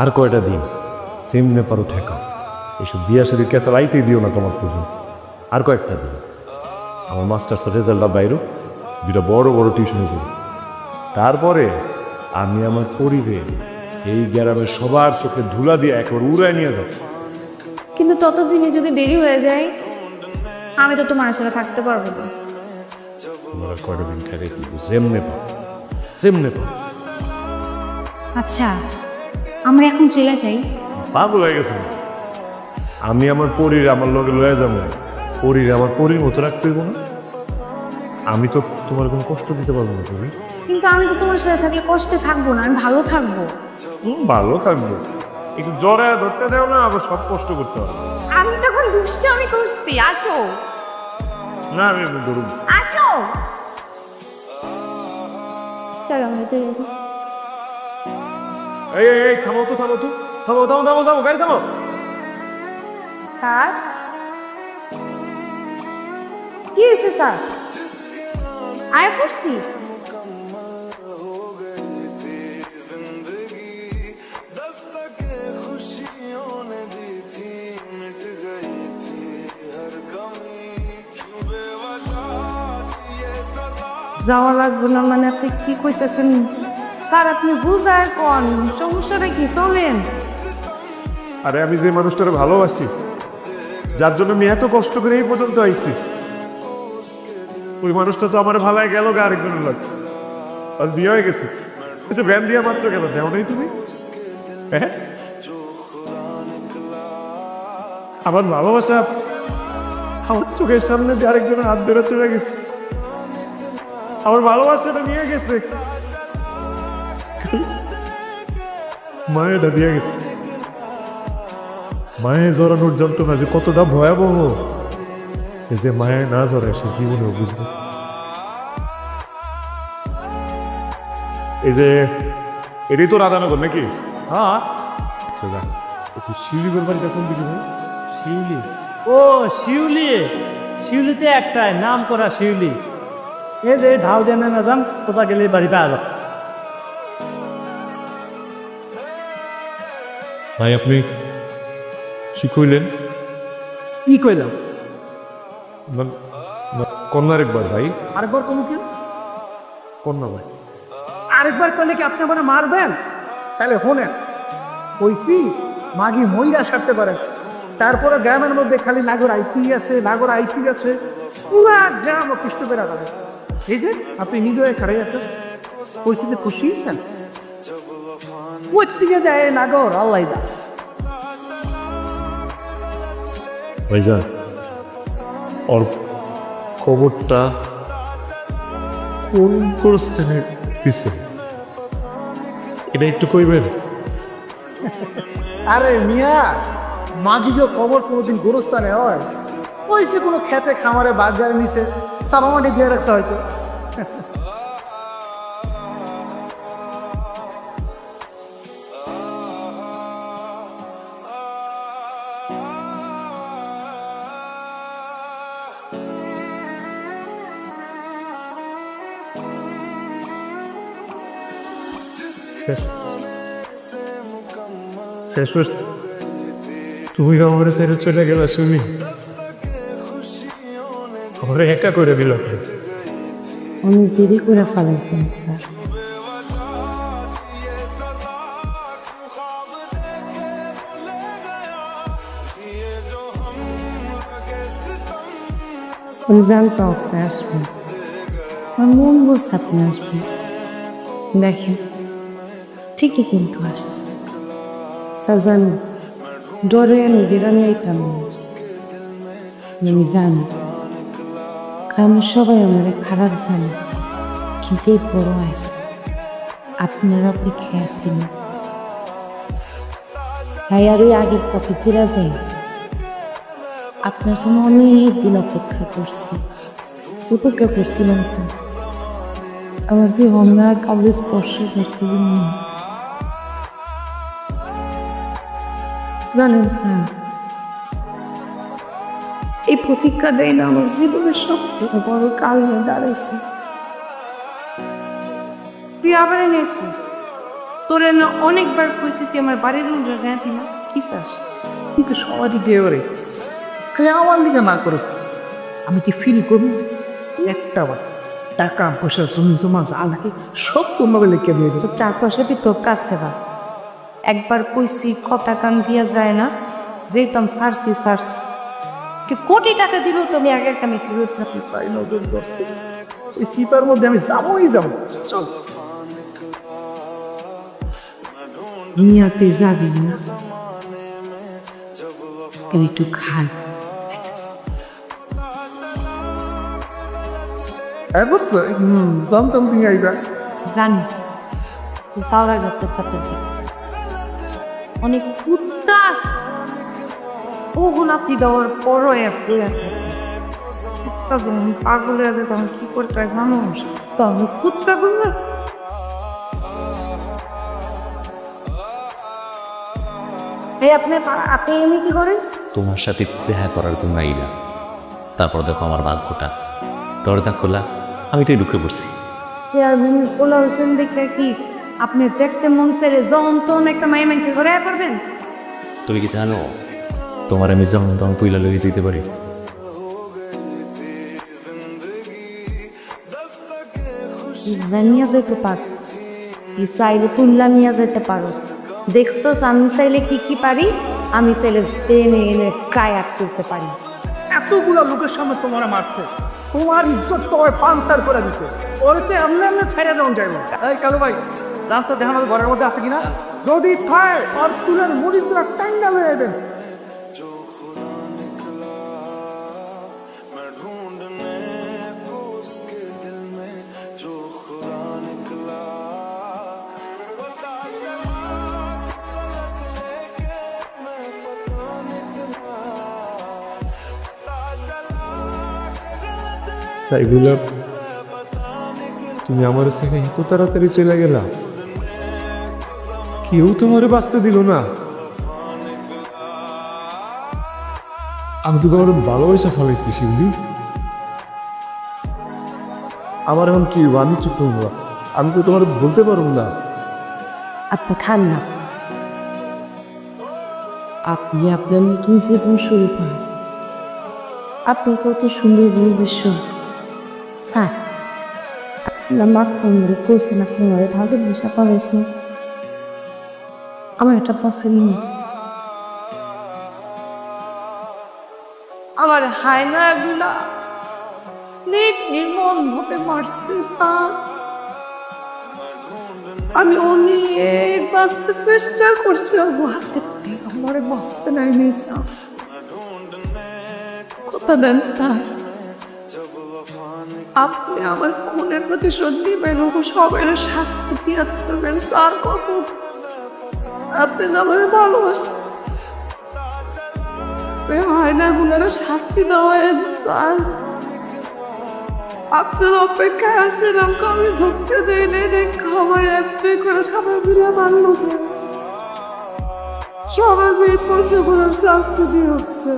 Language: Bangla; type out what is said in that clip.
আর কয়টা দিন সেমনে পারো ঠেকা, এইসব বিয়া শরীর ক্যাসা লাইতেই দিও না তোমার পুজো। আর কয়েকটা দিন আমার মাস্টার্সের রেজাল্টটা বাইরো, দুটা বড় বড় টিউশনি করি, তারপরে আমি আমার পরিবেশ এই গ্রামের সবার চোখে ধুলা দিয়ে একবার উড়ায় নিয়ে যাব। কিন্তু ততদিনে যদি দেরি হয়ে যায়, আমি তো তোমার সাথে থাকতে পারবো না। তোমরা কয়টা দিন ঠেকে কিন্তু সেমনে পাও, সেমনে পাও। আচ্ছা, আমরা এখন চলে যাই। পাগল হয়ে গেছে, আমি আমার পরীর আমার লগে লয়ে যাবো, পরীর আমার পরীর মতো রাখতে হইব না। আমি তো তোমার কোনো কষ্ট দিতে পারবো না তুমি। কিন্তু আমি তো তোমার সাথে থাকলে কষ্টে থাকবো না, আমি ভালো থাকবো। ভালো থাকবো, একটু জ্বরে ধরতে দেও না, আবার সব কষ্ট করতে হবে। আমি তখন দুষ্টু আমি করছি, আসো না আমি ধরুন, আসো। চলো আমরা চলে যাই। এই এই এই থামো তো, থামো তো, থামো থামো থামো থামো, গাড়ি থামো। স্যার, কি হয়েছে স্যার? আয় পড়ছি। যাওয়া লাগবে না মানে আপনি কি কইতেছেন স্যার? আপনি বুঝায় কোন সমস্যাটা কি? চলেন। আরে আমি যে মানুষটারে ভালোবাসি, যার জন্য আমি এত কষ্ট করে এই পর্যন্ত আইছি, ওই মানুষটা তো আমার ভালায় গেল গা আরেকজনের লোক, আর বিয়ে হয়ে গেছে। আচ্ছা ভ্যান দিয়া মাত্র গেল, দেও নেই তুমি? হ্যাঁ, আমার ভালোবাসা আমার চোখের সামনে দিয়ে আরেকজনের হাত ধরে চলে গেছে, আমার ভালোবাসাটা নিয়ে গেছে, মায়েটা দিয়ে গেছে। মায়ে জড়ানোর যন্ত্রণা যে কতটা ভয়াবহ, যে মায়ে না জড়ায় সে জীবনেও বুঝবে। এই যে এটাই তো রাধানগর নাকি? হ্যাঁ। আচ্ছা যাক, একটু শিউলিগড় বাড়িটা কোন দিকে ভাই? শিউলি? ও শিউলি, শিউলিতে একটাই নাম করা শিউলি। এই যে ঢাল দিয়ে নেমে যান, কোথা গেলে বাড়ি পাওয়া যাবে। ভাই আপনি কি কইলেন? কি কইলাম? কন্যার একবার ভাই, আরেকবার কম কি? কন্যা ভাই। আরেকবার করলে কি আপনি আমার মারবেন? তাহলে শোনেন, কইছি মাগি মইরা সারতে পারেন, তারপরে গ্রামের মধ্যে খালি নাগর আইতি আছে, নাগর আইতি আছে, পুরা গ্রাম অতিষ্ঠ বেড়া যাবে। এই যে আপনি নিজে খারাই আছেন, পরিস্থিতি খুশি হয়েছেন? ওই দিকে যায় নাগর আল্লাহ দা। ভাইজান ওর খবরটা কোন গোরস্থানে দিছে এটা একটু কইবেন? আরে মিয়া, মাগিজো খবর কোনোদিন গোরস্থানে হয়? ওইসে কোনো খেতে খামারে বাজারে নিচে সাবামাটি দিয়ে রাখছে হয়তো। শেষ তুমি আমার ছেড়ে চলে গেলা, শুনি আমার একা করে দিল। অনেক দেরি করে ফেলাইতেন। আমি জানতাম আপনি আসবেন, আমার মন বলছে আপনি আসবেন। দেখেন ঠিকই কিন্তু আসছে। সাজান ডরে আমি বেড়ানি আইতাম, আমি জানি কারণ সবাই আমার খারাপ জানে, কিন্তু এই বড় আছে আপনার অপেক্ষায় আসেন। তাই আর ওই আগের পথে ফিরা যায়। আপনার জন্য অনেক দিন অপেক্ষা করছি, উপেক্ষা করছিলাম স্যার। আমার কি অন্যায় কাউকে স্পর্শ করতে দিন জানেন স্যার, এই প্রতীক্ষা দেয় না আমার জীবনের সবথেকে বড় কাল হয়ে দাঁড়াইছে। তুই আবার এনেছিস, তো তোরে না অনেকবার কইছি তুই আমার বাড়ির রুম জায়গায় দিনা কি চাস? কিন্তু সবারই বিয়ে করে ইচ্ছিস খালি আমার দিকে না করেছ আমি কি ফিল করবো একটা বার টাকা পয়সা জমি জমা যা লাগে সব কোনোভাবে লিখে দিয়ে দেবো। তোর টাকা পয়সা কি তোর কাছে বা একবার কইছি কথা কান দিয়া যায় না যেতাম সারছি কি কোটি টাকা দিলেও তুমি আগে একটা মেয়ে ফেরত যাচ্ছি তাই নজর করছি এই সিপার মধ্যে আমি যাবোই যাবো। চল দুনিয়াতে যাবি না একটু খান করছে জানতাম তুমি আইবা। জানিস সাওরা যাত্রা চাপতে দিয়েছে অনেক কুত্তা আছে ও গোলাপটি দেওয়ার পরও কুত্তা যখন পাগল হয়ে যায় তখন কি করতে হয় জানো তখন কুত্তা গুলো এই আপনি এমনি কি করেন? তোমার সাথে দেখা করার জন্য আইলাম। তারপর দেখো আমার ভাগ্যটা, দরজা খোলা, আমি তো ঢুকে পড়ছি। চেয়ারম্যান পোলা হোসেন দেখে কি আপনি দেখতে মন ছেড়ে যখন তখন একটা মায়ে মানুষের ঘরে করবেন? তুমি কি জানো তোমার আমি যখন তখন তুইলা লয়ে যেতে পারি? নিয়ে যেতে পারো, চাইলে তুল্লা নিয়ে যেতে পারো। দেখছো আমি চাইলে কি পারি? আমি চাইলে টেনে এনে কায়াত করতে পারি। এতগুলা লোকের সামনে তোমার মারছে, তোমার ইজ্জত তো পানসার করে দিছে, ওরতে এমনি ছেড়ে দেওয়া যাইব। এই কালু ভাই জান তো দেখানো ঘরের মধ্যে আছে কিনা, যদি থায় আর চুলের মুড়ির দ্বারা টাঙ্গা লয়ে দেন। তাই বললাম তুমি আমার থেকে এত তাড়াতাড়ি চলে গেলা, কেউ তোমার বাঁচতে দিল না। আমি তো তোমার ভালোবাসা ফেলাইছি শিবলি, আমার এখন কি আমি চুপ করবো? আমি তো তোমার বলতে পারবো না। আপনি খান না, আপনি আপনার নতুন জীবন শুরু করেন। আপনি কত সুন্দর ভবিষ্যৎ স্যার, আপনার মা কোনরে কোসেন আপনি আমার ভালোবাসা পাবেছেন। আমার একটা পথে নিয়ে আমার হায়না গুলা নির্মল ভাবে মারছে স্যার। আমি অনেক বাঁচতে চেষ্টা করছি, আমার বাঁচতে নাই স্যার। কথা দেন স্যার, আপনি আমার খুনের প্রতিশোধ দিবেন, সবাই শাস্তি দিয়ে করবেন স্যার। কত আপনি আমার ভালোবাসেন, হয় না গুনারা শাস্তি দেওয়ার স্যার। আপনার অপেক্ষায় আছিলাম, আমি ধরতে দেয় নাই, দেখো আমার এমনি করে সবাই মিলে মানলো স্যার। সমাজে এই পশুগুলোর শাস্তি দিয়ে হচ্ছে।